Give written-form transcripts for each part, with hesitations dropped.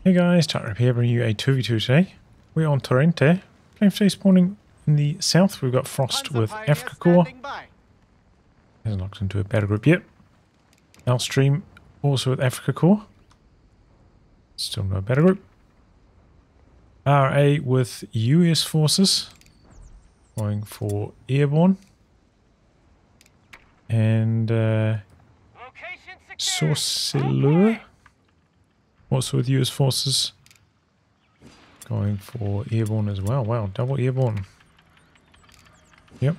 Hey guys, tightrope here, bringing you a 2v2 today. We're on Torrente. Playing today spawning in the south. We've got Frost with Afrika Korps. Hasn't locked into a battle group yet. Altstreim also with Afrika Korps. Still no battle group. RA with US forces. Going for Airborne. And Sorceleur. Also with US forces. Going for Airborne as well. Wow, double Airborne. Yep.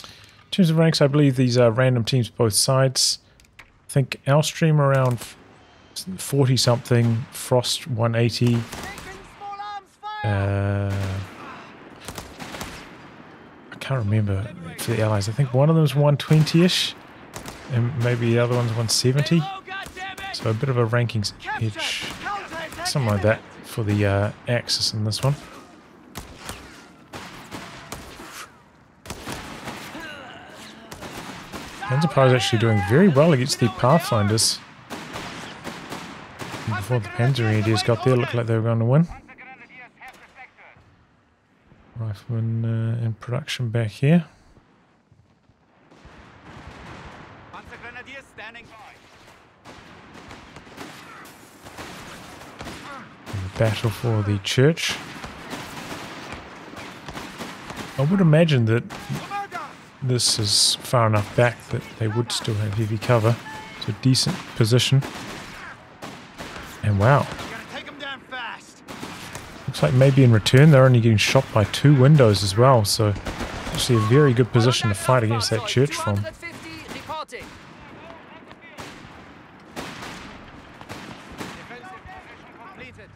In terms of ranks, I believe these are random teams both sides. I think Altstreim around 40 something, Frost 180. I can't remember for the allies. I think one of them is 120-ish, and maybe the other one's 170. So a bit of a rankings edge, something like that for the Axis in this one. Infantry is actually doing very well against the Pathfinders. And before the Panzer Grenadiers got there, looked like they were going to win. Rifleman in production back here. Battle for the church. I would imagine that this is far enough back that they would still have heavy cover. It's a decent position. And wow. Looks like maybe in return they're only getting shot by 2 windows as well. So actually a very good position to fight against that church from.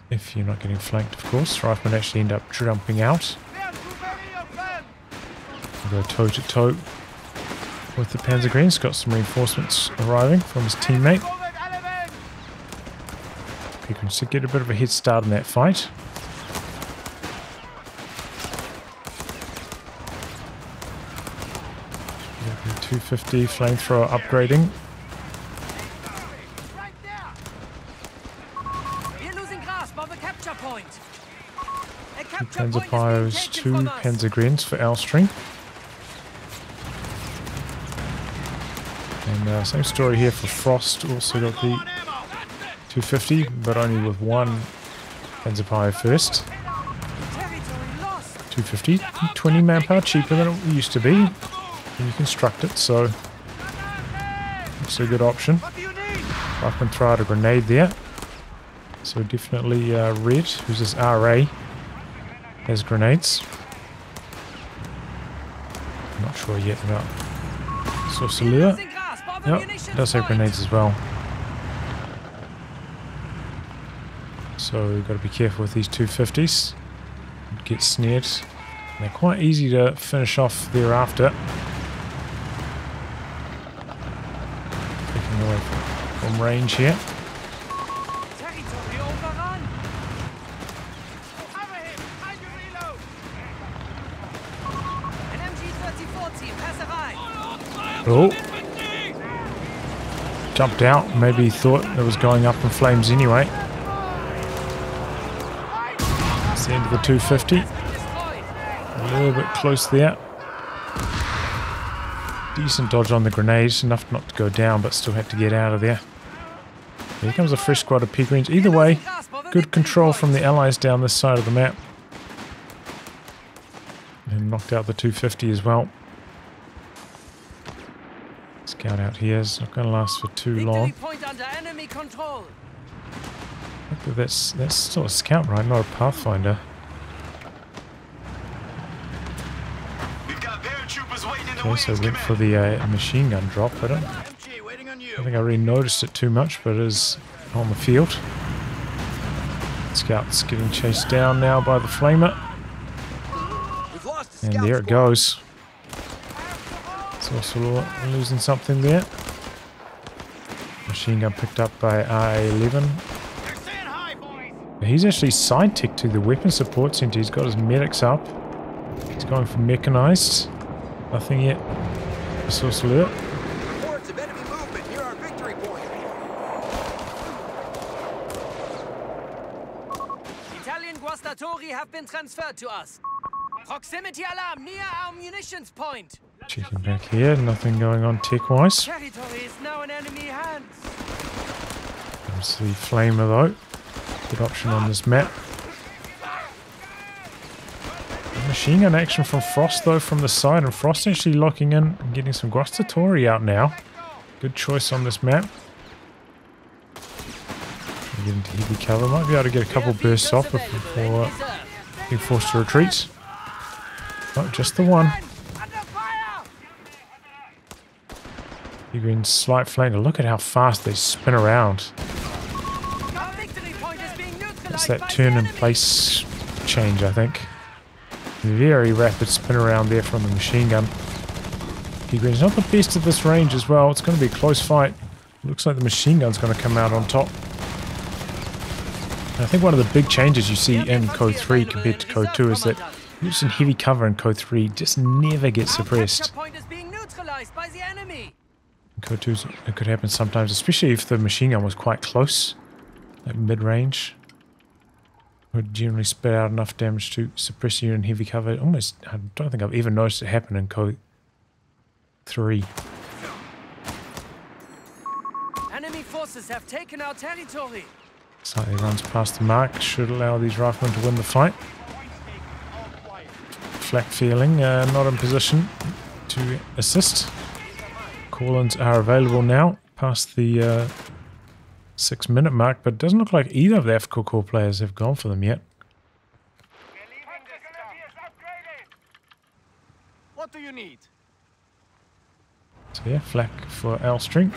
If you're not getting flanked, of course. Riflemen actually end up jumping out. Go toe to toe with the Panzer Greens. Got some reinforcements arriving from his teammate. He can get a bit of a head start in that fight. The 250 flamethrower upgrading. Panzer Pyros, 2 Panzer Greens for Altstreim. And same story here for Frost, also got the 250, but only with 1 Panzer Pyro first. 250, 20 manpower, cheaper than it used to be. And you construct it, so it's a good option. Rifleman throw out a grenade there. So definitely Red, who's this RA, has grenades. I'm not sure yet about Sorceleur. Yep, does have grenades as well. So we've got to be careful with these 250s. Get snared. And they're quite easy to finish off thereafter. Taking away from range here. Oh, jumped out. Maybe he thought it was going up in flames anyway. That's the end of the 250. A little bit close there. Decent dodge on the grenades, enough not to go down, but still had to get out of there. Here comes a fresh squad of P-Greens. Either way, good control from the allies down this side of the map. And knocked out the 250 as well. Scout out here is not going to last for too long. That's still a scout, right? Not a pathfinder. Okay, so went for the machine gun drop. I don't think I really noticed it too much, but it is on the field. Scout's getting chased down now by the flamer. And there it goes. Sorceleur losing something there. Machine gun picked up by RA11. He's actually side-ticked to the weapon support center. He's got his medics up. He's going for mechanized. Nothing yet. Sorceleur. Guastatori have been transferred to us. Proximity alarm near our munitions point. Checking back here, nothing going on tech-wise. Territory is now in enemy hands. There's the flamer though. Good option on this map. Machine gun action from Frost though from the side, and Frost actually locking in and getting some Guastatori out now. Good choice on this map. Get into heavy cover. Might be able to get a couple bursts off before being forced to retreat. Oh, just the one. Green slight flank. Look at how fast they spin around. It's that turn in place change, I think. Very rapid spin around there from the machine gun. Green's not the best at this range as well. It's going to be a close fight. Looks like the machine gun's going to come out on top. And I think one of the big changes you see in COH3 compared to COH2 is that use in heavy cover in COH3 just never gets suppressed. In COH2 it could happen sometimes, especially if the machine gun was quite close, like mid-range. Would generally spit out enough damage to suppress you in heavy cover. Almost, I don't think I've ever noticed it happen in COH3. Enemy forces have taken our territory. Slightly runs past the mark, should allow these riflemen to win the fight. Flak feeling, not in position to assist. Call-ins are available now, past the 6-minute mark, but it doesn't look like either of the Afrika Korps players have gone for them yet. What do you need? So yeah, flak for Altstreim.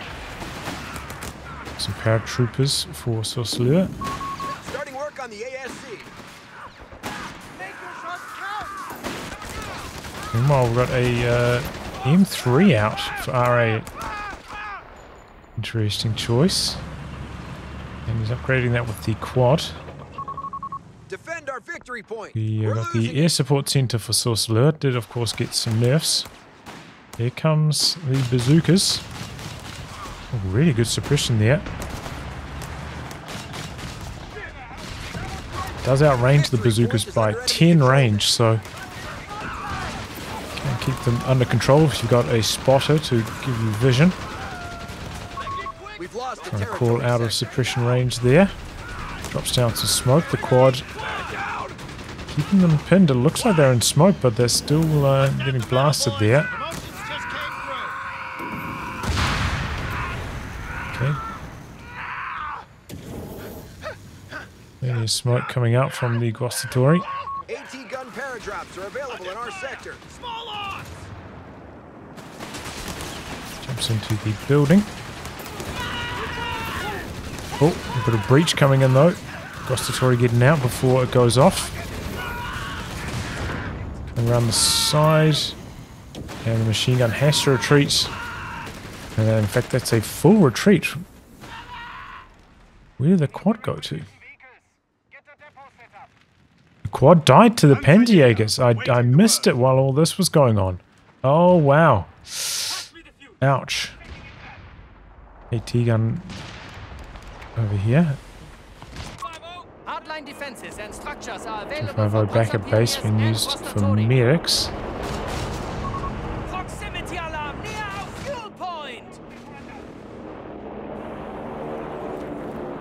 Some paratroopers for Sorceleur. Starting work on the ASC. Meanwhile, we've got a M3 out for RA. Interesting choice. And he's upgrading that with the quad. Defend our victory point. We got the air support center for Sorceleur. Did of course get some nerfs. Here comes the bazookas. Oh, really good suppression there. Does outrange the bazookas by 10 range, so can keep them under control if you've got a spotter to give you vision. Trying to crawl out of suppression range there. Drops down to smoke. The quad keeping them pinned. It looks like they're in smoke, but they're still getting blasted there. Okay. There's smoke coming out from the Guastatori. 18 gun paradrops are available in our sector. Small odds. Jumps into the building. Oh, a bit of breach coming in though. Guastatori getting out before it goes off. Coming around the side. And the machine gun has to retreat. And in fact, that's a full retreat. Where did the quad go to? The quad died to the Panzerjägers. I missed it while all this was going on. Oh, wow. Ouch. AT gun over here. 250 back at base being used for medics. Proximity alarm near our fuel point.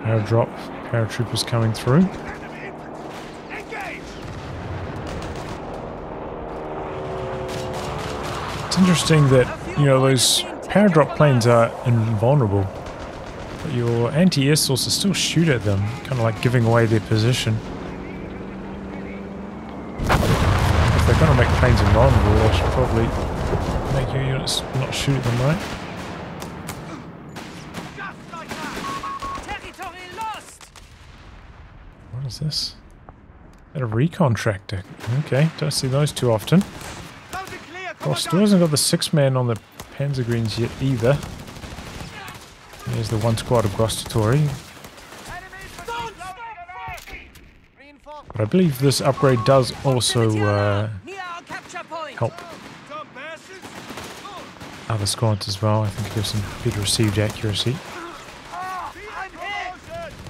Airdrop, paratroopers coming through. It's interesting that, you know, those paradrop planes are invulnerable, but your anti-air sources still shoot at them, kind of like giving away their position. If they're going to make planes invulnerable, they should probably make your units not shoot at them, right? What is this? Is that a recon tractor? Okay, don't see those too often. Frost still hasn't got the 6-man on the Panzergreens yet either. There's the one squad of Guastatori. But I believe this upgrade does also help other squads as well. I think it gives them better received accuracy.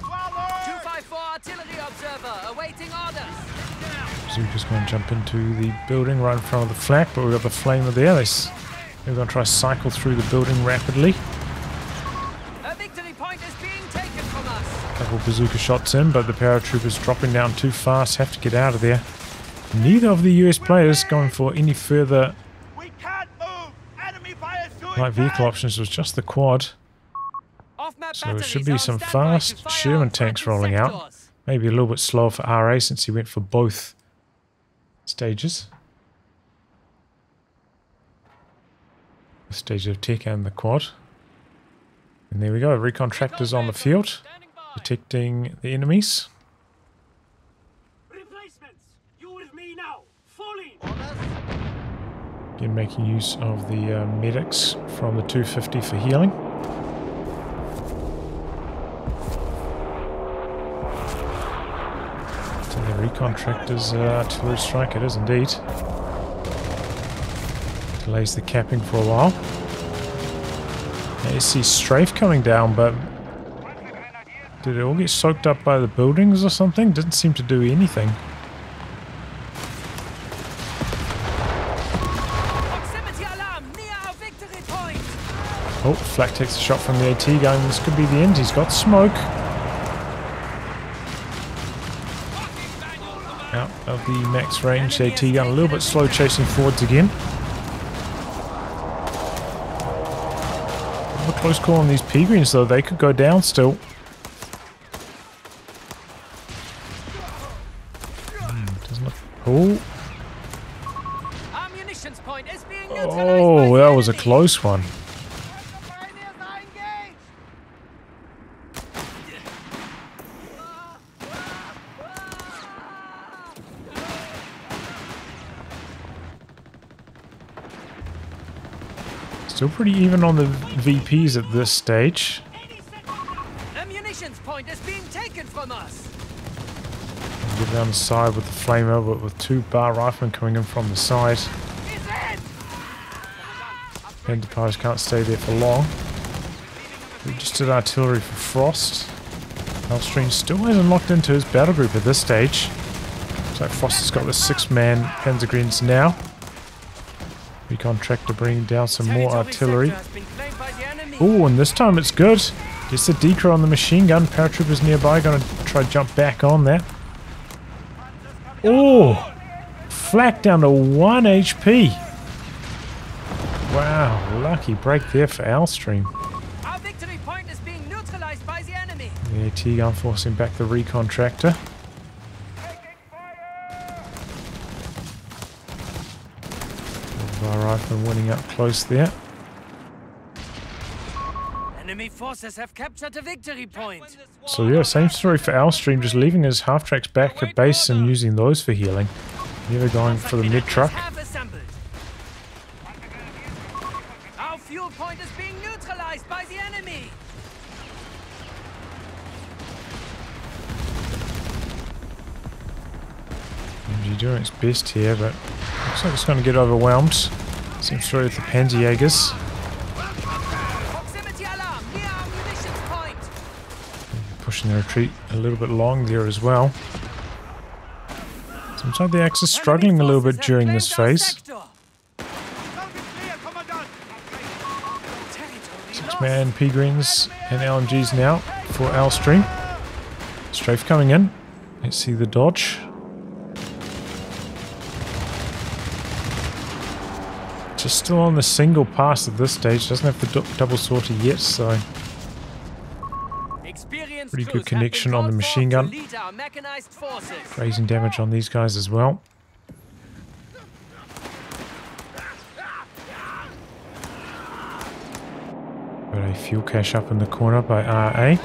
254 artillery observer awaiting orders. Bazooka's going to jump into the building right in front of the flak, but we've got the flamer there. They're going to try to cycle through the building rapidly. A victory point is being taken from us. Couple bazooka shots in, but the paratroopers dropping down too fast, have to get out of there. Neither of the US players going for any further light vehicle options. It was just the quad. So there should be some fast Sherman tanks rolling out. Maybe a little bit slower for RA since he went for both stages. The stage of tech and the quad. And there we go, recon tractors on the field, detecting the enemies. Again, making use of the medics from the 250 for healing. So the recon tractors artillery strike, it is indeed. Delays the capping for a while. Now you see strafe coming down, but did it all get soaked up by the buildings or something? Didn't seem to do anything. Oh, Flak takes a shot from the AT gun. This could be the end. He's got smoke. Out of the max range. The AT gun a little bit slow chasing forwards again. A close call on these P-Greens though. They could go down still. Doesn't look... Oh. Oh, that was a close one. Still pretty even on the VPs at this stage. Ammunitions point is being taken from us. Get down the side with the flamer, but with two bar riflemen coming in from the side. Enterprise can't stay there for long. We just did artillery for Frost. Altstreim still hasn't locked into his battle group at this stage. So Frost has got the 6-man Panzergrenadiers now. Recon tractor bringing down some more artillery. Oh, and this time it's good. Gets the decro on the machine gun. Paratroopers nearby, going to try to jump back on that. Oh! Flak down to 1 HP. Wow, lucky break there for Altstreim. Our victory point is being neutralized by the enemy. The AT gun forcing back the recon tractor. Rifle winning up close there. Enemy forces have captured a victory point. So yeah, same story for Altstreim, just leaving his half-tracks back at base and using those for healing. Never going for the mid truck. Our fuel point is being neutralized by the enemy. MG doing its best here, but looks like it's going to get overwhelmed. Same story with the Panzerjägers. Proximity alarm near our munitions point. Pushing the retreat a little bit long there as well. Seems like the Axis struggling a little bit during this phase. 6-man P-Greens and LMGs now for Altstreim. Strafe coming in. Let's see the dodge. Just still on the single pass at this stage. Doesn't have the double sorter yet, so pretty good connection on the machine gun. Raising damage on these guys as well. Got a fuel cache up in the corner by RA.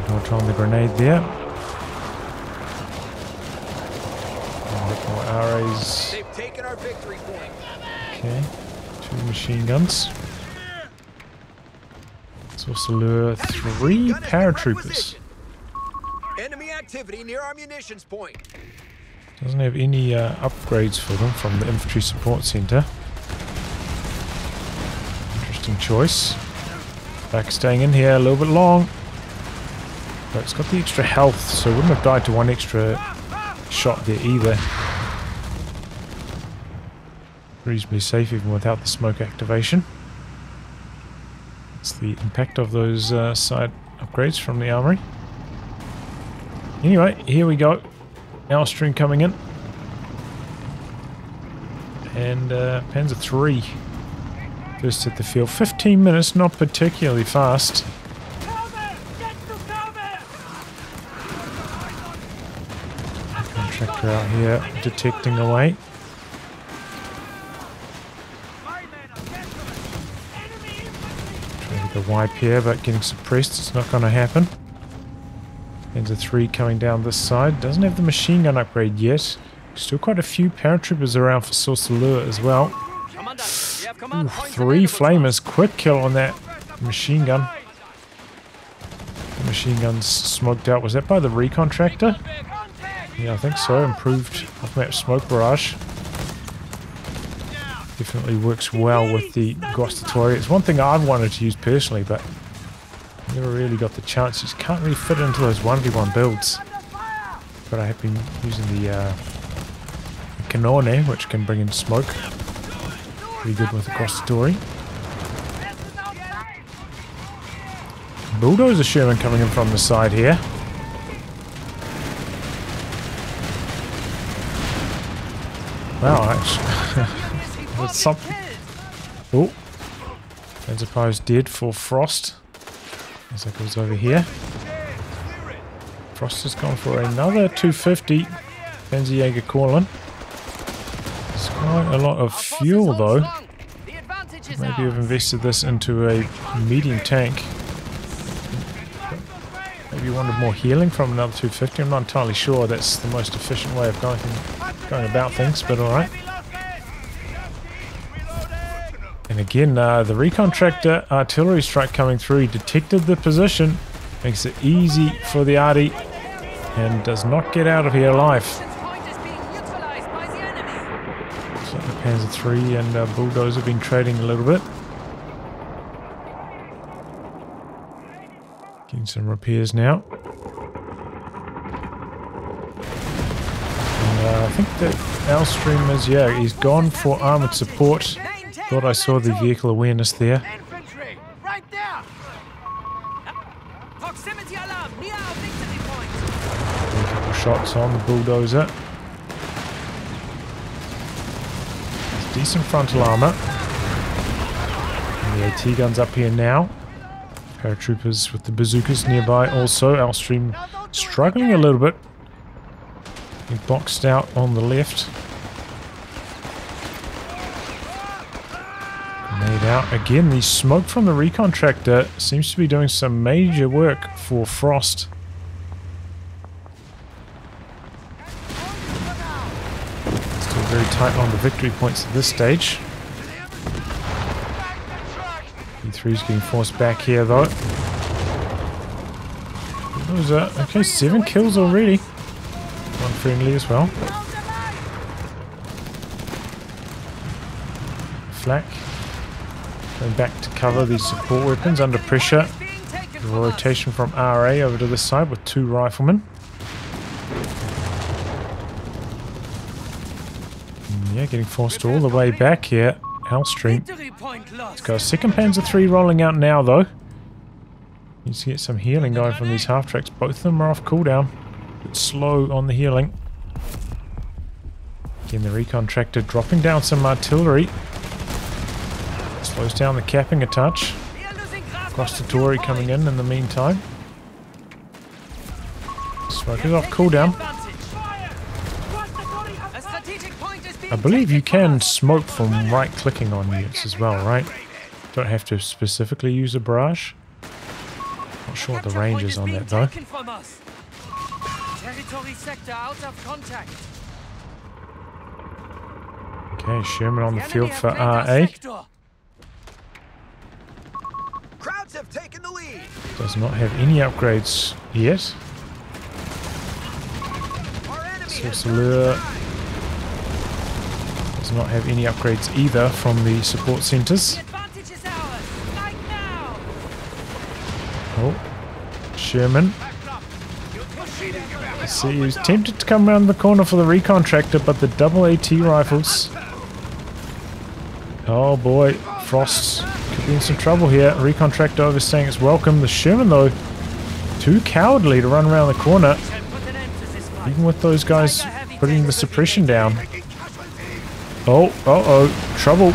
Dodge on the grenade there. More RAs. They've taken our victory point. Okay, 2 machine guns. Sorceleur, 3 paratroopers. Enemy activity near our munitions point. Doesn't have any upgrades for them from the infantry support center. Interesting choice. Back staying in here a little bit long. But it's got the extra health, so it wouldn't have died to one extra shot there either. Reasonably safe even without the smoke activation. It's the impact of those side upgrades from the armory. Anyway, here we go. Altstreim coming in. And Panzer III first hit the field. 15 minutes, not particularly fast. Contractor out here detecting away. Trying to get the wipe here, but getting suppressed. It's not going to happen. Panzer III coming down this side. Doesn't have the machine gun upgrade yet. Still quite a few paratroopers around for Sorceleur as well. Ooh, 3 flamers. Quick kill on that machine gun. The machine gun's smoked out. Was that by the recon tractor? Yeah, I think so. Improved off-map smoke barrage. Definitely works well with the Guastatori. It's one thing I've wanted to use personally, but never really got the chance. You just can't really fit it into those 1v1 builds. But I have been using the Cannone, which can bring in smoke. Pretty good with the Guastatori. Bulldozer Sherman coming in from the side here. Wow, actually, that's something. Oh, Panzer dead for Frost. As that goes over here. Frost has gone for another 250. Panzerjäger calling. There's quite a lot of fuel though. Maybe I've invested this into a medium tank. Maybe you wanted more healing from another 250. I'm not entirely sure that's the most efficient way of going about things, but alright. And again, the recon tractor artillery strike coming through. He detected the position, makes it easy for the arty, and does not get out of here alive. So the Panzer III and Bulldozer have been trading a little bit. Getting some repairs now. And I think that Altstreim is, yeah, he's gone for armoured support. Thought I saw the vehicle awareness there. Infantry, right there. Proximity alarm near our victory point. A couple shots on the Bulldozer. There's decent frontal armour. And the AT guns up here now. Paratroopers with the bazookas nearby also. Altstreim struggling a little bit. Being boxed out on the left. Made out. Again, the smoke from the recon tractor seems to be doing some major work for Frost. Still very tight on the victory points at this stage. E3's getting forced back here though. Those are, okay, 7 kills already. One friendly as well. Flak. Going back to cover these support weapons under pressure. The rotation from RA over to this side with 2 riflemen. And yeah, getting forced all the way back here. Altstreim. Let's go. Second Panzer III rolling out now though. Needs to get some healing going from these half tracks. Both of them are off cooldown. Bit slow on the healing. Again, the recon tractor dropping down some artillery. Slows down the capping a touch. Guastatori coming in the meantime. Smoke is off cooldown. I believe you can smoke from right-clicking on units as well, right? Don't have to specifically use a barrage. Not sure what the range is on that though. Okay, Sherman on the field for RA. Crowds have taken the lead. Does not have any upgrades yet. Sorceleur does not have any upgrades either from the support centres. Oh, Sherman See, he was tempted to come around the corner for the recon tractor, but the double AT rifles. Oh boy, Frost could be in some trouble here. Recon tractor overstaying its welcome. The Sherman, though, too cowardly to run around the corner. Even with those guys putting the suppression down. Oh, trouble.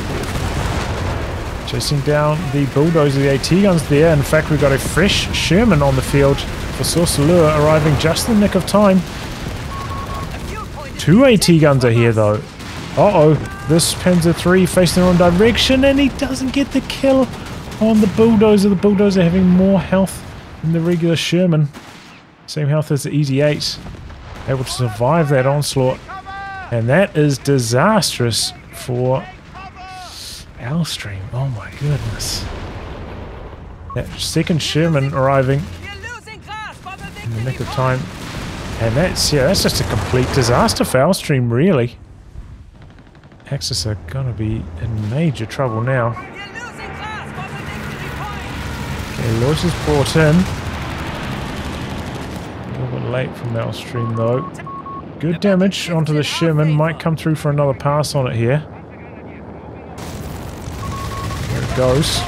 Chasing down the bulldozer, the AT guns there. In fact, we've got a fresh Sherman on the field for Sorceleur, arriving just in the nick of time. 2 AT guns are here, though. This Panzer III facing the wrong direction, and he doesn't get the kill on the bulldozer. The bulldozer having more health than the regular Sherman. Same health as the Easy 8. Able to survive that onslaught. And that is disastrous for Altstreim. Oh my goodness. That second Sherman arriving in the nick of time. And that's just a complete disaster for Altstreim, really. Axis are gonna be in major trouble now. Okay, Lewis is brought in. A little bit late from Altstreim though. Good damage onto the Sherman. Might come through for another pass on it here. There it goes.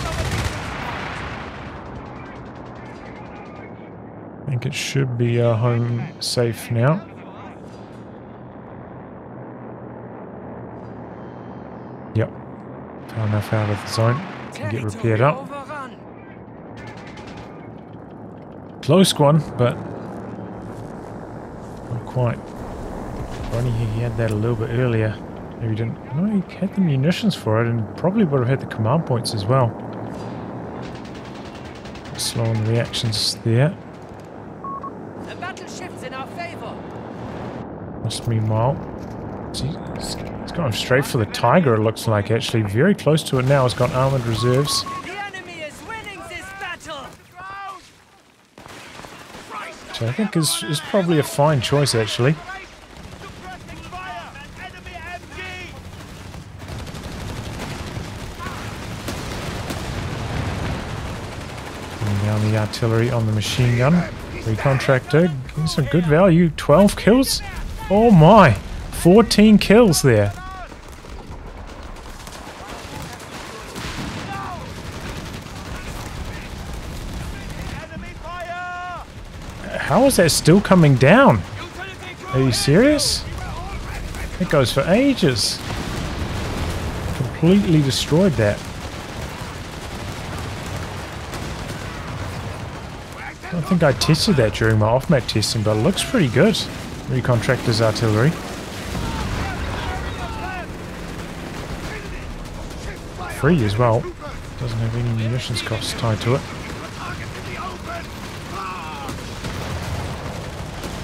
I think it should be home safe now. Yep. Far enough out of the zone to get repaired up. Close one, but not quite. Only he had that a little bit earlier. Maybe he didn't. No, he had the munitions for it and probably would have had the command points as well. Slow on the reactions there. The battle shifts in our favor. Just meanwhile, he's going straight for the Tiger, it looks like, actually. Very close to it now. It's got armored reserves. The enemy is winning this battle. Which I think is probably a fine choice, actually. Down the artillery on the machine gun. Recon tractor getting some good value. 12 kills? Oh my! 14 kills there. How is that still coming down? Are you serious? It goes for ages. Completely destroyed that. I don't think I tested that during my off-map testing, but it looks pretty good. Recon tractor's artillery. Free as well. Doesn't have any munitions costs tied to it.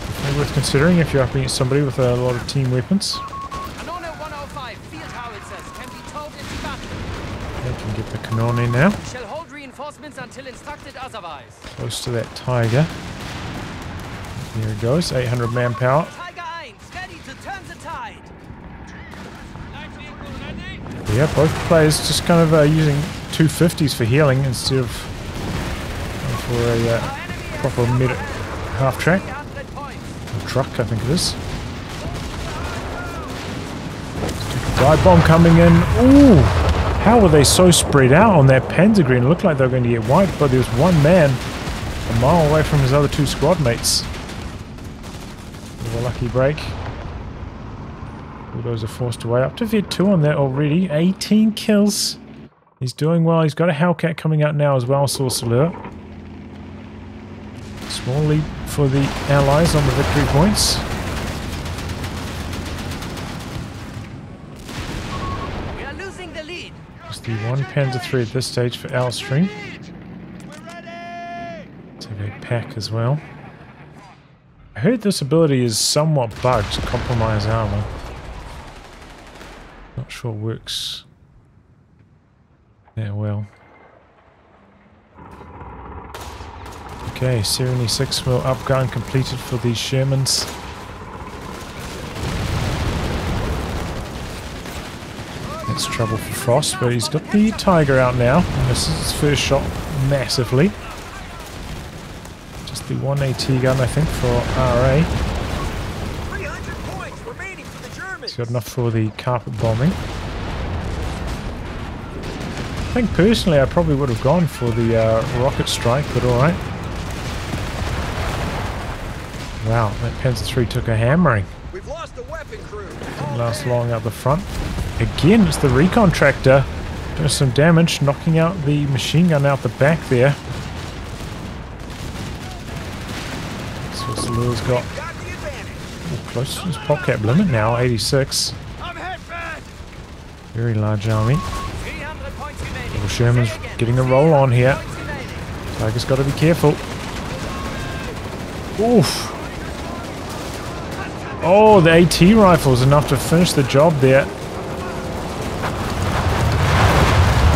Definitely worth considering if you're up against somebody with a lot of team weapons. Canone 105 field howitzers can be towed into battle. They can get the Canone now. Shall hold reinforcements until instructed otherwise. Close to that Tiger. There it goes, 800 manpower. Tiger 1, ready to turn the tide. Yeah, both players just kind of using 250s for healing instead of for a proper medic half track. Or truck, I think it is. Dive bomb coming in. Ooh! How were they so spread out on that Panzergreen? It looked like they were going to get wiped, but there was one man a mile away from his other 2 squad mates. With a lucky break. Those are forced away. Up to Vet 2 on that already. 18 kills. He's doing well. He's got a Hellcat coming out now as well, Sorceleur. Small lead for the Allies on the victory points. We are losing the lead. Just the 1 Panzer III at this stage for Altstreim. It's a big pack as well. I heard this ability is somewhat bugged to compromise armor. Not sure it works that well. Okay, 76mm upgun completed for these Shermans. That's trouble for Frost, but he's got the Tiger out now. And this is his first shot massively. Just the 1 AT gun, I think, for RA. He's got enough for the carpet bombing. I think personally I probably would have gone for the rocket strike, but alright. Wow, that Panzer III took a hammering. We've lost a weapon crew. Didn't last long out the front. Again, it's the recon tractor. Doing some damage, knocking out the machine gun out the back there. Sorceleur's got close to his pop cap limit now, 86. Very large army. Little Sherman's getting a roll on here. Tiger's got to be careful. Oof. Oh, the AT rifle's enough to finish the job there.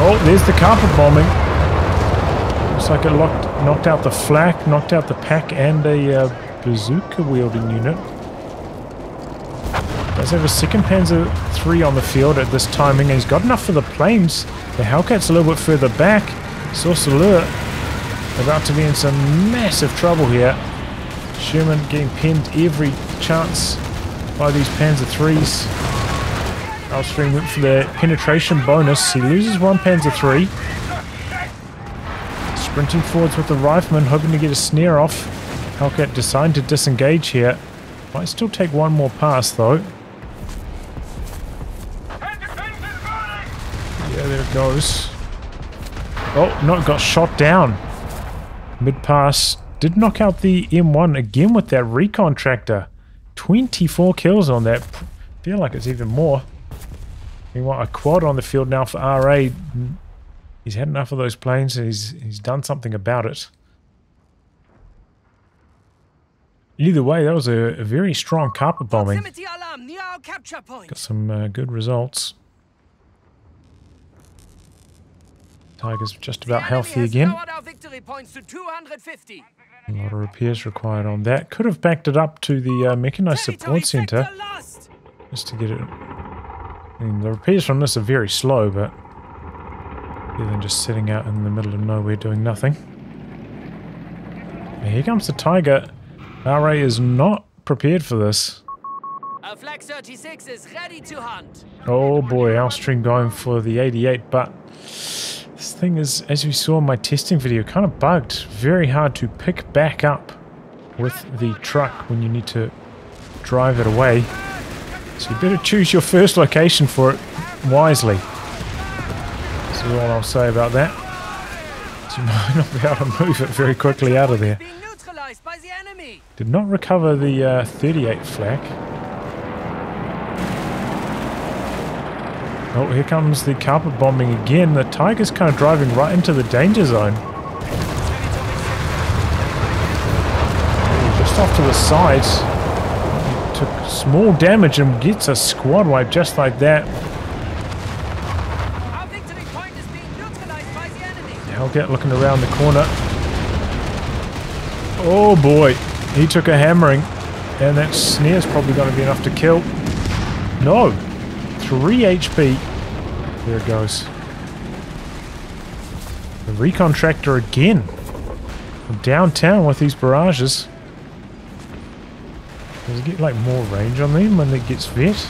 Oh, there's the carpet bombing. Looks like it knocked out the flak, knocked out the pack and a bazooka wielding unit. Does have a second Panzer III on the field at this timing, and he's got enough for the planes. The Hellcat's a little bit further back. Sorceleur about to be in some massive trouble here. Sherman getting pinned every chance by these Panzer IIIs. Altstreim went for the penetration bonus. He loses one Panzer III. Sprinting forwards with the rifleman, hoping to get a snare off. Hellcat deciding to disengage here. Might still take one more pass though. Yeah, there it goes. Oh, no, it got shot down. Mid-pass. Did knock out the M1 again with that recon tractor. 24 kills on that. Feel like it's even more. Meanwhile, a quad on the field now for RA. He's had enough of those planes and he's done something about it. Either way, that was a very strong carpet bombing. Got some good results. Tiger's just about healthy again. A lot of repairs required on that. Could have backed it up to the mechanized support center just to get it. I mean, the repairs from this are very slow, but better than just sitting out in the middle of nowhere doing nothing. And here comes the Tiger. RA is not prepared for this. Our Flak 36 is ready to hunt. Oh boy, Altstreim going for the 88, but this thing is, as we saw in my testing video, kind of bugged. Very hard to pick back up with the truck when you need to drive it away. So you better choose your first location for it wisely. That's all I'll say about that. So you might not be able to move it very quickly out of there. Did not recover the 38 flak. Oh, here comes the carpet bombing again. The Tiger's kind of driving right into the danger zone. Just off to the side. He took small damage and gets a squad wipe just like that. Hellcat looking around the corner. Oh boy, he took a hammering. And that snare's probably going to be enough to kill. No! 3 HP. There it goes. The recon tractor again. From downtown with these barrages. Does it get like more range on them when it gets vet?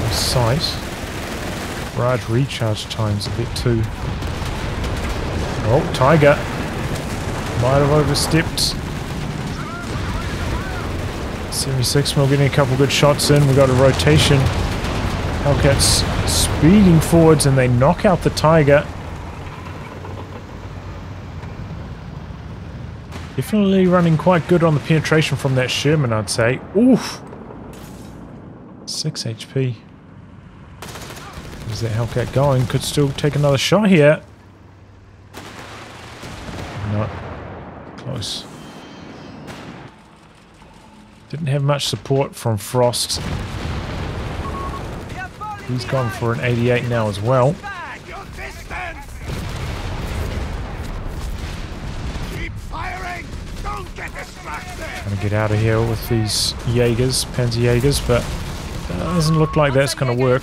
On sight. Barrage recharge time's a bit too. Oh, Tiger. Might have overstepped. 76 mil getting a couple good shots in. We got a rotation. Hellcats speeding forwards and they knock out the Tiger. Definitely running quite good on the penetration from that Sherman, I'd say. Oof! 6 HP. Is that Hellcat going? Could still take another shot here. No. Close. Didn't have much support from Frost. He's gone for an 88 now as well. Trying to get out of here with these Jaegers, Panzer Jaegers, but it doesn't look like that's going to work.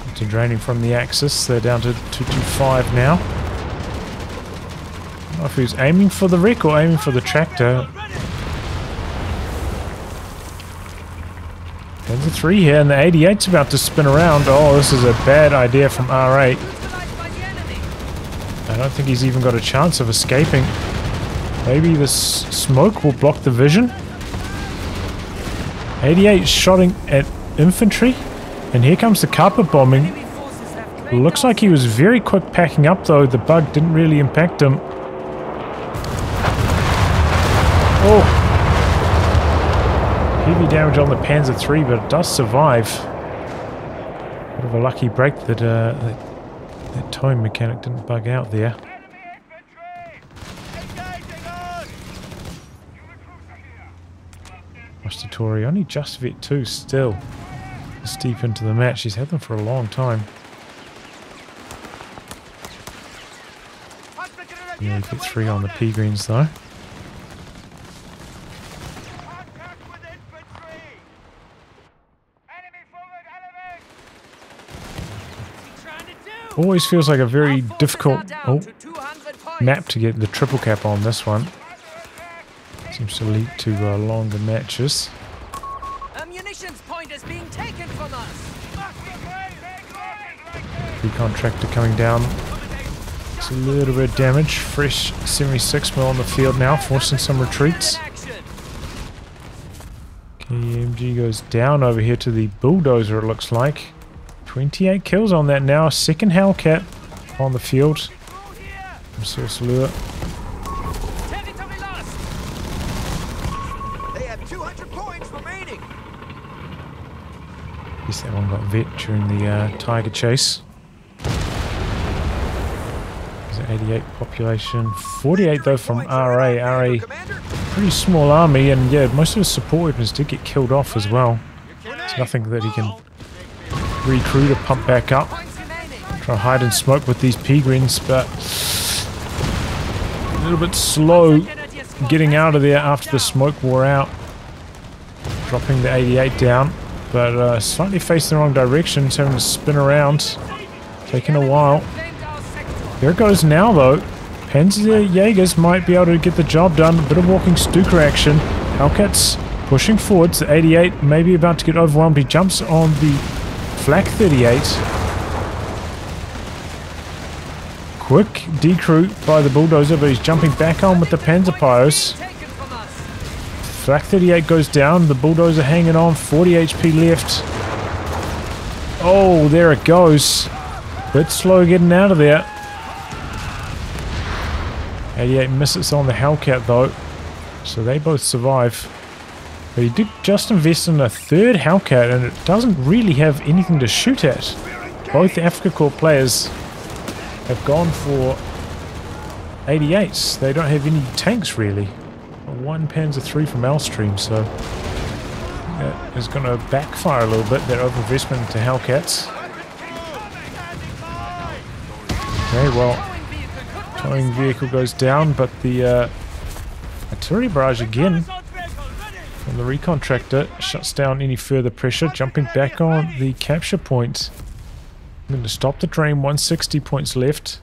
It's draining from the Axis. They're down to 225 now. I don't know if he was aiming for the wreck or aiming for the tractor. Panzer 3 here, and the 88's about to spin around. Oh, this is a bad idea from R8. I don't think he's even got a chance of escaping. Maybe this smoke will block the vision. 88 shooting at infantry, and here comes the carpet bombing. Looks like he was very quick packing up though. The bug didn't really impact him. Oh! Heavy damage on the Panzer 3, but it does survive. Bit of a lucky break that that towing mechanic didn't bug out there. Tori only just vet 2 still. This deep into the match. She's had them for a long time. Yeah, vet 3 on the pea greens though. Always feels like a very difficult map to get the triple cap on this one. Seems to lead to longer matches. Munitions point is being taken from us. The contractor coming down. It's a little bit of damage. Fresh 76mm on the field now, forcing some retreats. KMG goes down over here to the bulldozer, it looks like. 28 kills on that now. Second Hellcat on the field from Sorceleur. They have 200 points remaining. Guess that one got vet during the tiger chase. There's an 88 population. 48 though from RA. RA, pretty small army, and yeah, most of his support weapons did get killed off as well. There's nothing that he can recruit or pump back up. Try to hide and smoke with these pea greens, but a little bit slow getting out of there after the smoke wore out. Dropping the 88 down, but slightly facing the wrong direction, it's having to spin around. Taking a while. There it goes now though. Panzer Jaegers might be able to get the job done. A bit of walking Stuka action. Hellcats pushing forwards. The 88 maybe about to get overwhelmed. He jumps on the Flak 38. Quick decrew by the bulldozer, but he's jumping back on with the Panzer Pyros. Flak 38 goes down. The bulldozer hanging on. 40 HP left. Oh, there it goes. Bit slow getting out of there. 88 misses on the Hellcat though, so they both survive. But he did just invest in a third Hellcat, and it doesn't really have anything to shoot at. Both the Afrika Korps players have gone for 88s. They don't have any tanks really. One Panzer 3 from Altstreim, so that is going to backfire a little bit, that overinvestment into Hellcats. Okay, well, towing vehicle goes down, but the artillery barrage again from the recon tractor shuts down any further pressure, jumping back on the capture point. I'm going to stop the drain. 160 points left.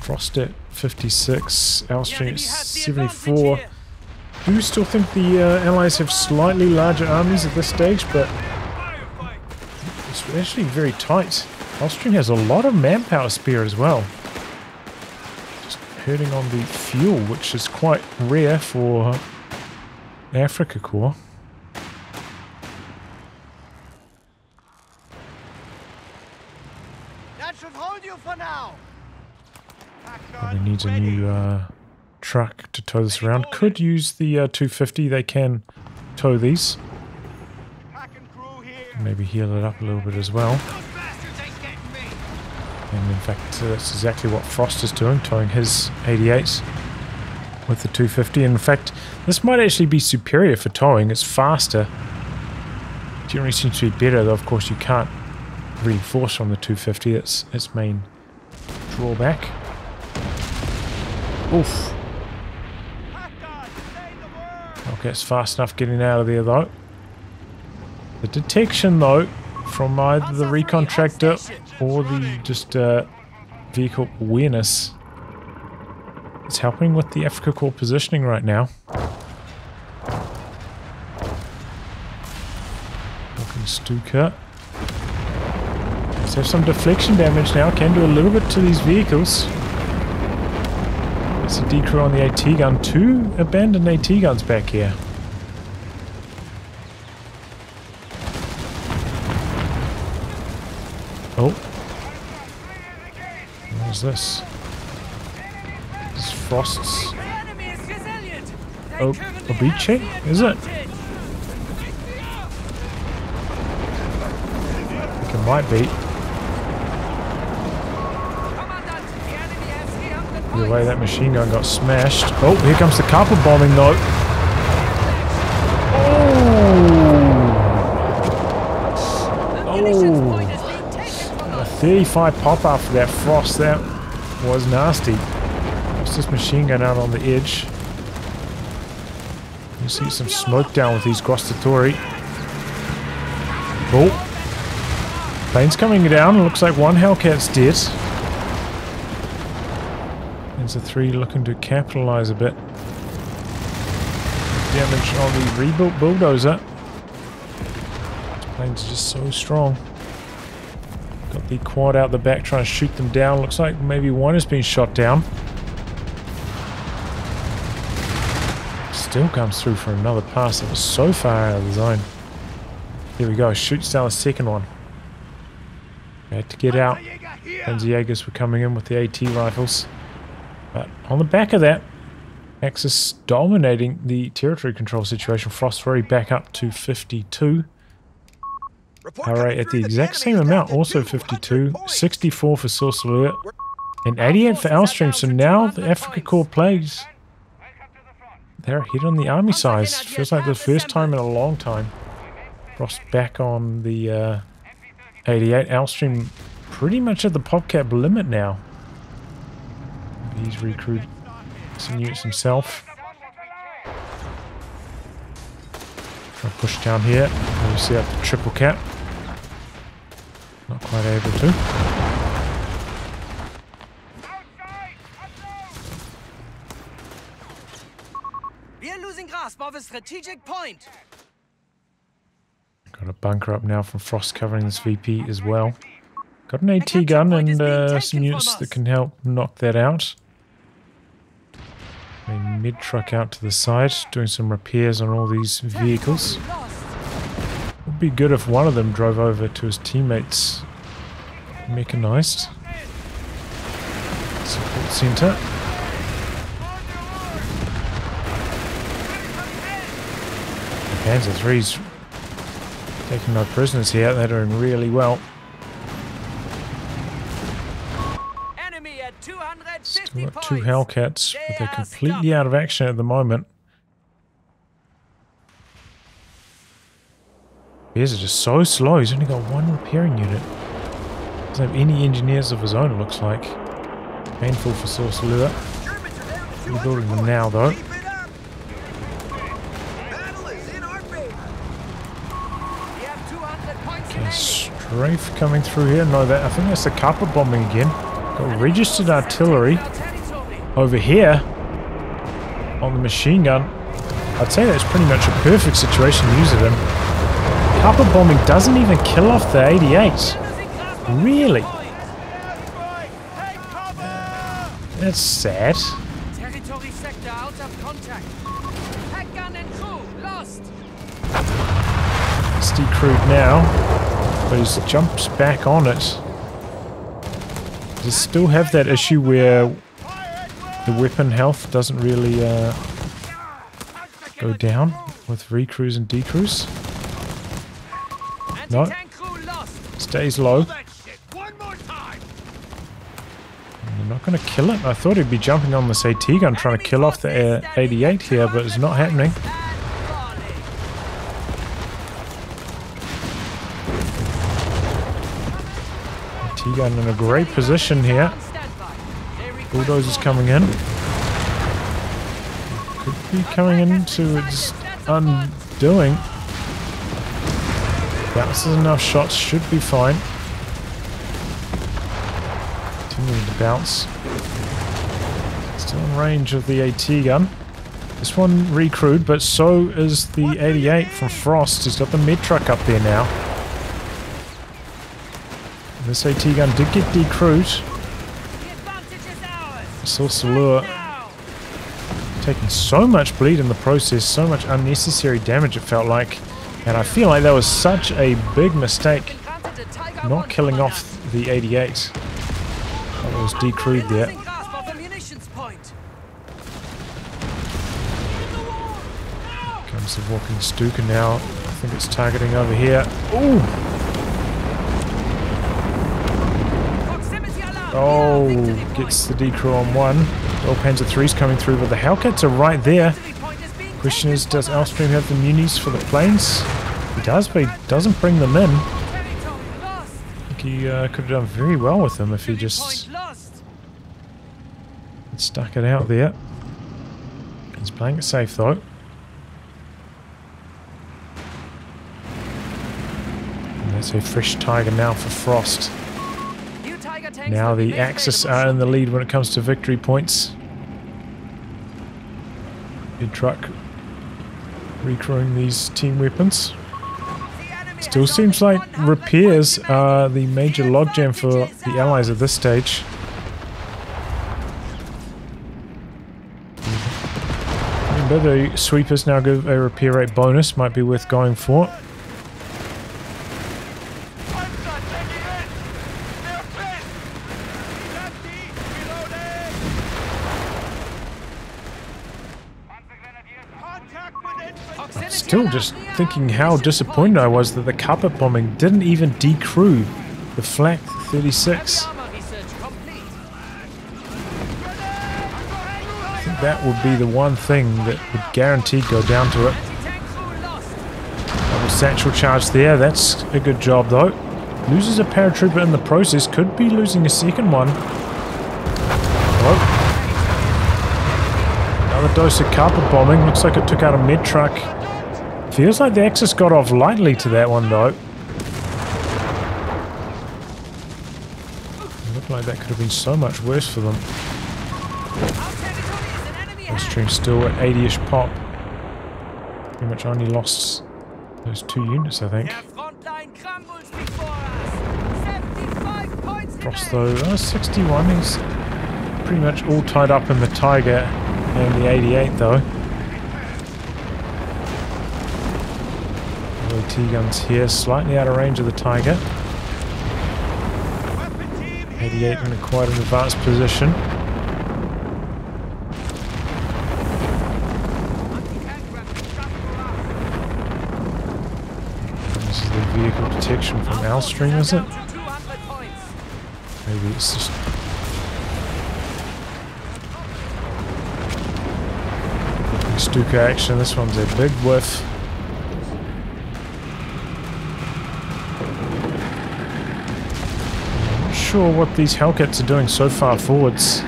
Frost at 56, Altstreim at 74. Do still think the Allies have slightly larger armies at this stage, but it's actually very tight. Altstreim has a lot of manpower spare as well. Just hurting on the fuel, which is quite rare for Afrika Korps. That should hold you for now. Probably needs a new truck to tow this around. Could use the 250. They can tow these. Maybe heal it up a little bit as well. And in fact, that's exactly what Frost is doing, towing his 88s with the 250. And in fact, this might actually be superior for towing. It's faster. Generally seems to be better, though of course you can't reinforce on the 250. That's its main drawback. Oof. Okay, it's fast enough getting out of there though. The detection though, from either the recon tractor or the just vehicle awareness, it's helping with the Afrika Korps positioning right now. Stuka. Let's have some deflection damage now. Can do a little bit to these vehicles. It's a decrew on the AT gun. 2 abandoned AT guns back here. Oh. What is this? This is Frost's. Oh, Obiche? Is it? I think it might be. The way that machine gun got smashed. Oh, here comes the carpet bombing though. Oh! 35 pop up for that Frost. That was nasty. What's this machine gun out on the edge? You see some smoke down with these Grostatori. Oh! Plane's coming down. Looks like one Hellcat's dead. There's a 3 looking to capitalize a bit. Damage on the rebuilt bulldozer. These planes are just so strong. Got the quad out the back trying to shoot them down. Looks like maybe one has been shot down. Still comes through for another pass. It was so far out of the zone. Here we go. Shoots down the second one. Had to get out. Panzerjägers were coming in with the AT rifles. But on the back of that, Axis dominating the territory control situation. Frost already back up to 52. Alright, at the exact same amount, also 52. 64 for Sorceleur. And 88 for Altstreim. So now the Afrika Korps plays. They're ahead on the army size. Feels like the first time in a long time. Frost back on the 88. Altstreim pretty much at the PopCap limit now. He's recruited some units himself. Try to push down here. You see up the triple cap. Not quite able to. We're losing grasp of a strategic point. Got a bunker up now from Frost covering this VP as well. Got an AT gun and some units that can help knock that out. A mid truck out to the side, doing some repairs on all these vehicles. Would be good if one of them drove over to his teammates' mechanized support center. Panzer III's taking no prisoners here. They're doing really well. Still got 2 Hellcats, but they're completely out of action at the moment. Bears are just so slow. He's only got 1 repairing unit. Doesn't have any engineers of his own, it looks like. Painful for Sorceleur. Rebuilding them now, though. Okay, strafe coming through here. No, I think that's the carpet bombing again. Got registered artillery over here on the machine gun. I'd say that's pretty much a perfect situation to use it in. Carpet bombing doesn't even kill off the 88. Really? That's sad. Territory sector out of contact. Pack gun and crew lost. It's decrewed now, but he jumps back on it. Does still have that issue where the weapon health doesn't really go down with recrews and decrews. No, stays low. You're not going to kill it. I thought he'd be jumping on this AT gun trying to kill off the 88 here, but it's not happening. AT gun in a great position here. Bulldozer's coming in. Could be coming into its undoing. Bounces enough shots, should be fine. Continuing to bounce. Still in range of the AT gun. This one recrewed, but so is the 88 from Frost. He's got the mid truck up there now. This AT gun did get decrewed. The advantage is ours. Sorceleur Now. taking so much bleed in the process, so much unnecessary damage it felt like. And I feel like that was such a big mistake Encountered a Tiger not 1 killing commander. off the 88. That was decrewed there. Losing grasp of the munitions point. Comes the walking Stuka now. I think it's targeting over here. Ooh! Proximity alarm. Oh, Victory point. gets the decrew on one. All Panzer III's coming through, but the Hellcats are right there. Victory point is being Question is, taken does from us. Altstreim have the munis for the planes? He does, but he doesn't bring them in. Territory lost. I think he could have done very well with them if he Victory just point lost. had stuck it out there. He's playing it safe though. And that's a fresh Tiger now for Frost. New Tiger tanks Now will be the made Axis available are in the shortly. lead when it comes to victory points. Big truck recrewing these team weapons. The enemy Still has seems only like 100 repairs points are remaining. the major logjam for the Allies at this stage. Remember, the sweepers now give a repair rate bonus, might be worth going for. Still just thinking how disappointed I was that the carpet bombing didn't even decrew the flak 36. Armor research complete. I think that would be the one thing that would guaranteed go down to it. Anti-tank crew lost. Double satchel charge there, that's a good job though. Loses a paratrooper in the process, could be losing a second one. Oh. Another dose of carpet bombing, looks like it took out a med truck. Feels like the Axis got off lightly to that one though. It looked like that could have been so much worse for them. Our territory is an enemy hand. Altstreim still at 80-ish pop. Pretty much only lost those 2 units I think. Their front line crumbles before us. 75 points Frost remain. though, 61, he's pretty much all tied up in the Tiger and the 88 though. T-guns here, slightly out of range of the Tiger. 88 in quite an advanced position. This is the vehicle detection from Altstreim, is it? 200 points. Maybe it's just... Stuka action, this one's a big whiff. Sure what these Hellcats are doing so far forwards.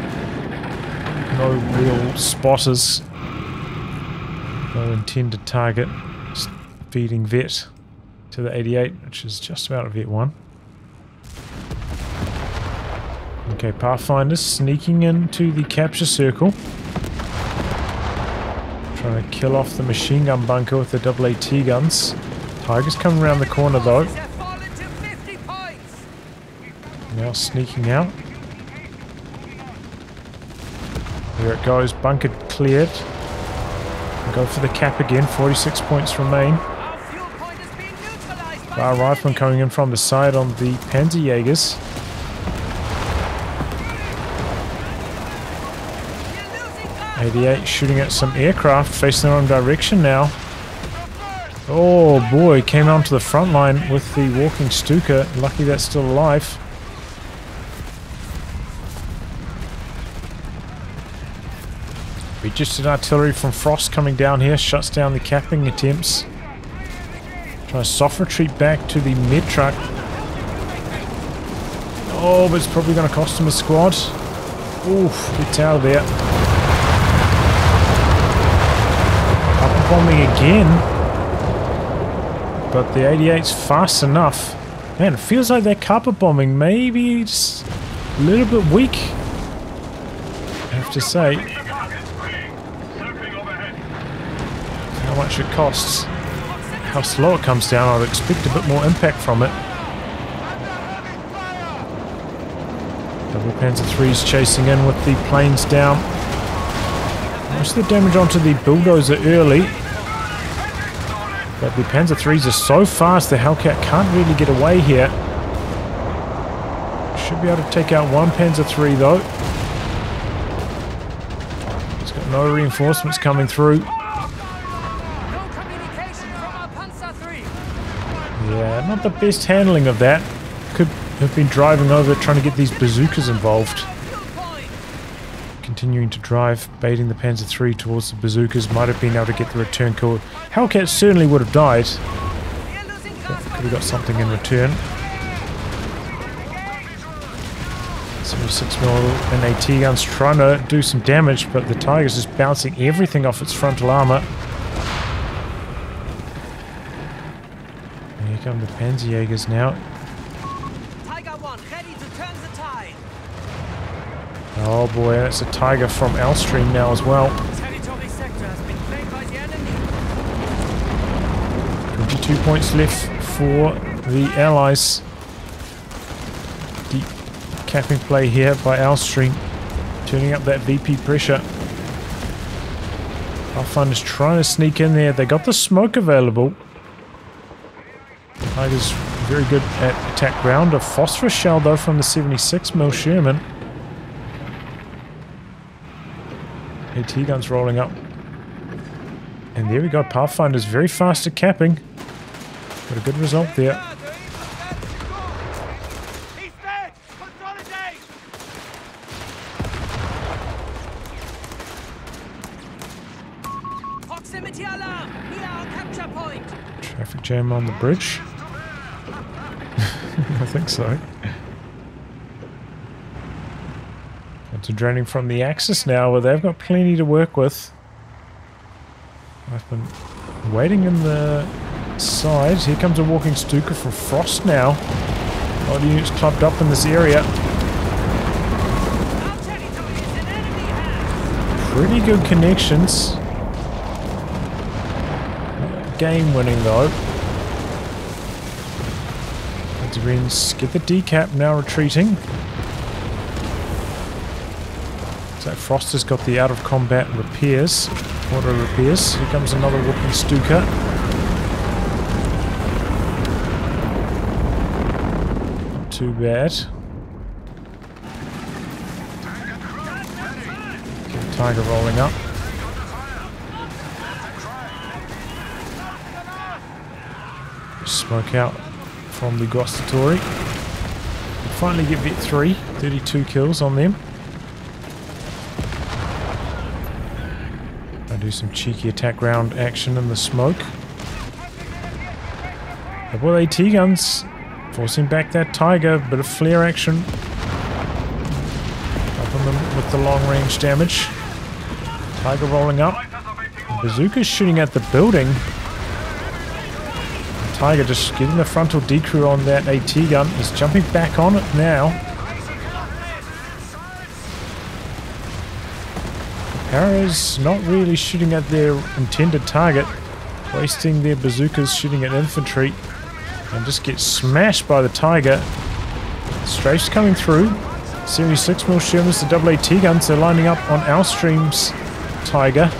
No real spotters. No intended target. Just feeding vet to the 88, which is just about a vet 1. Okay, Pathfinders sneaking into the capture circle. Trying to kill off the machine gun bunker with the double AT guns. Tiger's coming around the corner though. Forces have fallen to 50 points. Now sneaking out. There it goes, bunker cleared. Go for the cap again, 46 points remain. Our fuel point is being neutralized by Bar the rifleman enemy. coming in from the side on the Panzerjägers. We're losing ground. 88 shooting at some aircraft, facing their own direction now. Oh boy, came onto the front line with the walking Stuka. Lucky that's still alive. Registered artillery from Frost coming down here, shuts down the capping attempts. Trying to soft retreat back to the mid truck. Oh, but it's probably going to cost him a squad. Oof, gets out of there. Up bombing again. But the 88's fast enough. Man, it feels like that carpet bombing maybe just a little bit weak, I have to say. How much it costs, how slow it comes down, I'd expect a bit more impact from it. Double Panzer III's chasing in with the planes down. Most of the damage onto the bulldozer early. But the Panzer III's are so fast the Hellcat can't really get away here. Should be able to take out one Panzer III though. He's got no reinforcements coming through. Yeah, not the best handling of that. Could have been driving over, trying to get these bazookas involved. Continuing to drive, baiting the Panzer III towards the bazookas. Might have been able to get the return kill. Hellcat certainly would have died. But could have got something in return. 76mm and AT guns trying to do some damage, but the Tiger's just bouncing everything off its frontal armor. Here come the Panzerjägers now. Tiger 1, ready to turn the tide. Oh boy, that's a Tiger from Altstreim now as well. Territory sector has been claimed by the enemy. 22 points left for the Allies. Deep capping play here by Altstreim, turning up that VP pressure. Pathfinder's trying to sneak in there. They got the smoke available. Tiger's very good at attack ground. A phosphorus shell though from the 76mm Sherman. AT guns rolling up. And there we go. Pathfinder's very fast at capping. Got a good result there. Proximity alarm near our capture point. Traffic jam on the bridge. I think so. Concentrating from the Axis now, where they've got plenty to work with. I've been waiting in the sides. Here comes a walking Stuka from Frost now. A lot of units clubbed up in this area. Our territory is in enemy hands. Pretty good connections. Game winning though. Greens get the decap, now retreating. So Frost has got the out of combat repairs, auto repairs. Here comes another walking Stuka. Not too bad. Get the Tiger rolling up. Smoke out from the Guastatory. Finally get Vet 3, 32 kills on them. I do some cheeky attack round action in the smoke. Double AT guns, forcing back that Tiger, bit of flare action. Helping them with the long range damage. Tiger rolling up. Bazooka's shooting at the building. Tiger just getting the frontal decrew on that AT gun. He's jumping back on it now. Arrows not really shooting at their intended target. Wasting their bazookas shooting at infantry. And just get smashed by the Tiger. Strafes coming through. 76mm Shermans, the double AT guns. They're lining up on Altstreim's Tiger.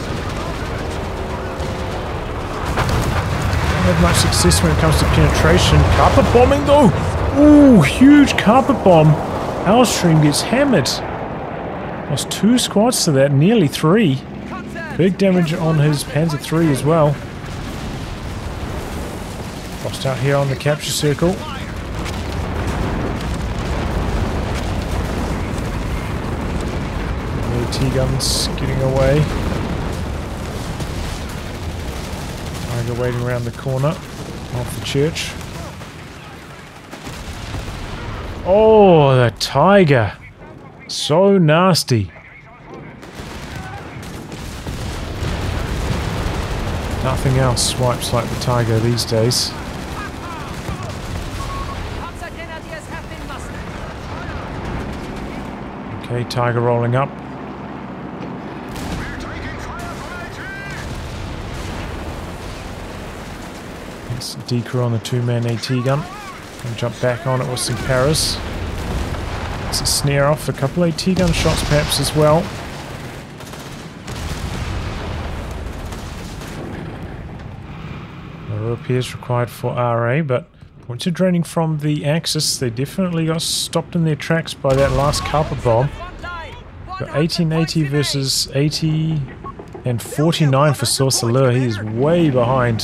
Not much success when it comes to penetration. Carpet bombing though! Ooh, huge carpet bomb. Altstreim gets hammered. Lost 2 squads to that, nearly 3. Big damage on his Panzer III as well. Lost out here on the capture circle. The AT guns getting away. Tiger waiting around the corner off the church. Oh, the Tiger. So nasty. Nothing else swipes like the Tiger these days. Okay, Tiger rolling up. Decrew on the 2-man AT gun. And jump back on it with some paras. It's a snare off, a couple AT gun shots perhaps as well. No repairs required for RA, but points are draining from the Axis. They definitely got stopped in their tracks by that last carpet bomb. Got 1880 versus 80 and 49 for Sorceleur. He is way behind.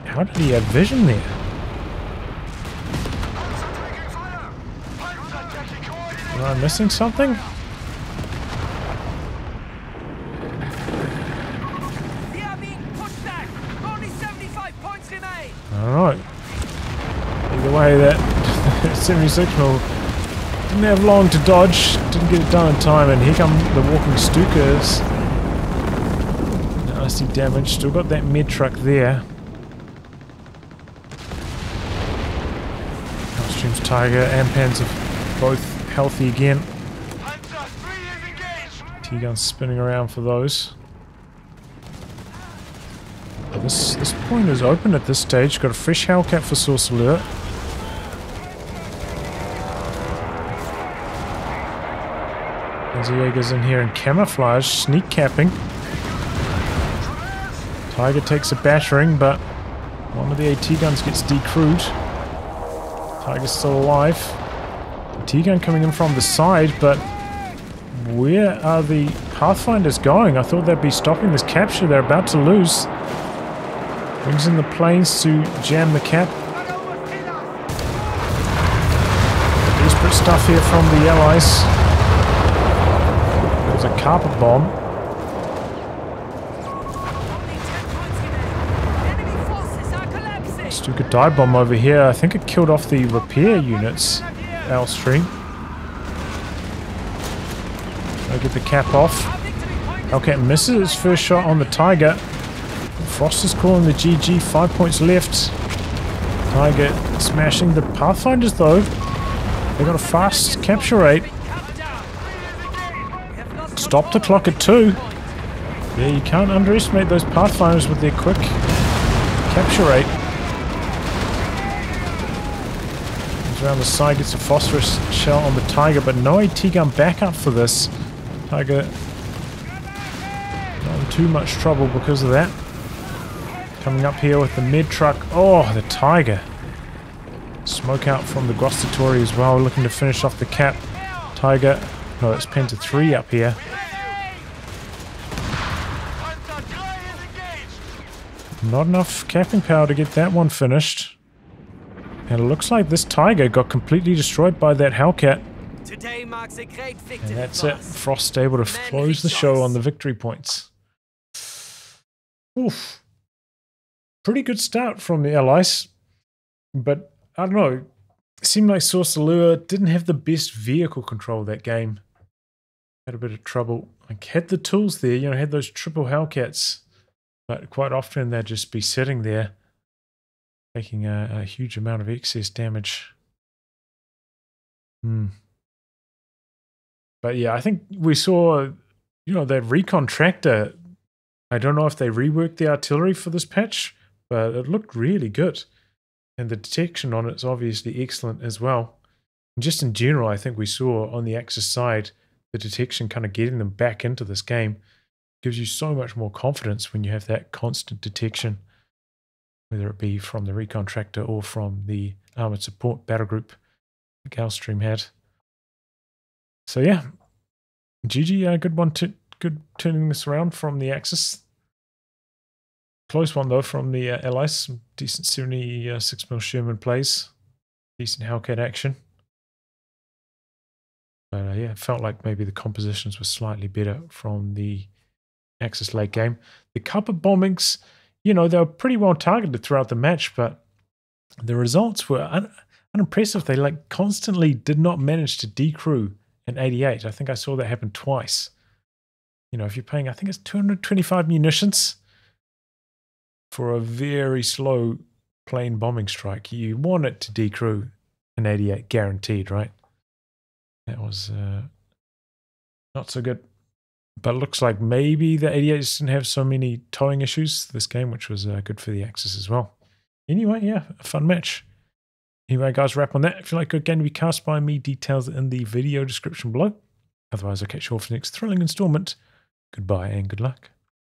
How did he have vision there? Am I missing something? We are being pushed back. Only 75 points remain. Alright. Either way, that 76mm didn't have long to dodge, didn't get it done in time, and here come the walking Stukas. Nasty damage, still got that med truck there. Altstreim's Tiger and Panzer both healthy again. T-guns spinning around for those. This point is open at this stage. Got a fresh Hellcat for Sorceleur. Jaeger's in here in camouflage, sneak capping. Tiger takes a battering, but one of the AT guns gets decrewed. Tiger's still alive. T-gun coming in from the side, but where are the Pathfinders going? I thought they'd be stopping this capture. They're about to lose. Brings in the planes to jam the cap. Desperate stuff here from the Allies. There's a carpet bomb. Stuka dive bomb over here. I think it killed off the repair units. Altstreim. I'll get the cap off. Hellcat misses its first shot on the Tiger. Frost is calling the GG. 5 points left. Tiger smashing the Pathfinders though. They got a fast capture rate. Stop the clock at 2. Yeah, you can't underestimate those Pathfinders with their quick capture rate. Comes around the side, gets a phosphorus shell on the Tiger, but no AT gun backup for this. Tiger not in too much trouble because of that. Coming up here with the med truck. Oh, the Tiger. Smoke out from the Grostatori as well, looking to finish off the cap. Tiger. No, it's Penta 3 up here. Not enough capping power to get that one finished. And it looks like this Tiger got completely destroyed by that Hellcat. Today marks a great victory. And that's it. Frost able to close the show on the victory points. Oof. Pretty good start from the Allies. But, I don't know. It seemed like Sorceleur didn't have the best vehicle control that game. Had a bit of trouble. Like, had the tools there, you know, had those triple Hellcats. But quite often they'd just be sitting there, taking a huge amount of excess damage. But yeah, I think we saw, you know, that recon tractor. I don't know if they reworked the artillery for this patch, but it looked really good. And the detection on it is obviously excellent as well. And just in general, I think we saw on the Axis side, the detection kind of getting them back into this game. Gives you so much more confidence when you have that constant detection, whether it be from the recon tractor or from the armored support battle group like Altstreim had. So yeah, GG, good one, good turning this around from the Axis. Close one though from the Allies. Some decent 76mm Sherman plays, decent Hellcat action. But yeah, it felt like maybe the compositions were slightly better from the Axis late game. The carpet bombings, you know, they were pretty well targeted throughout the match, but the results were unimpressive. They like constantly did not manage to decrew an 88. I think I saw that happen twice. You know, if you're paying, I think it's 225 munitions for a very slow plane bombing strike, you want it to decrew an 88 guaranteed, right? That was not so good. But it looks like maybe the 88s didn't have so many towing issues this game, which was good for the Axis as well. Anyway, yeah, a fun match. Anyway, guys, wrap on that. If you like good game to be cast by me, details in the video description below. Otherwise, I'll catch you all for the next thrilling installment. Goodbye and good luck.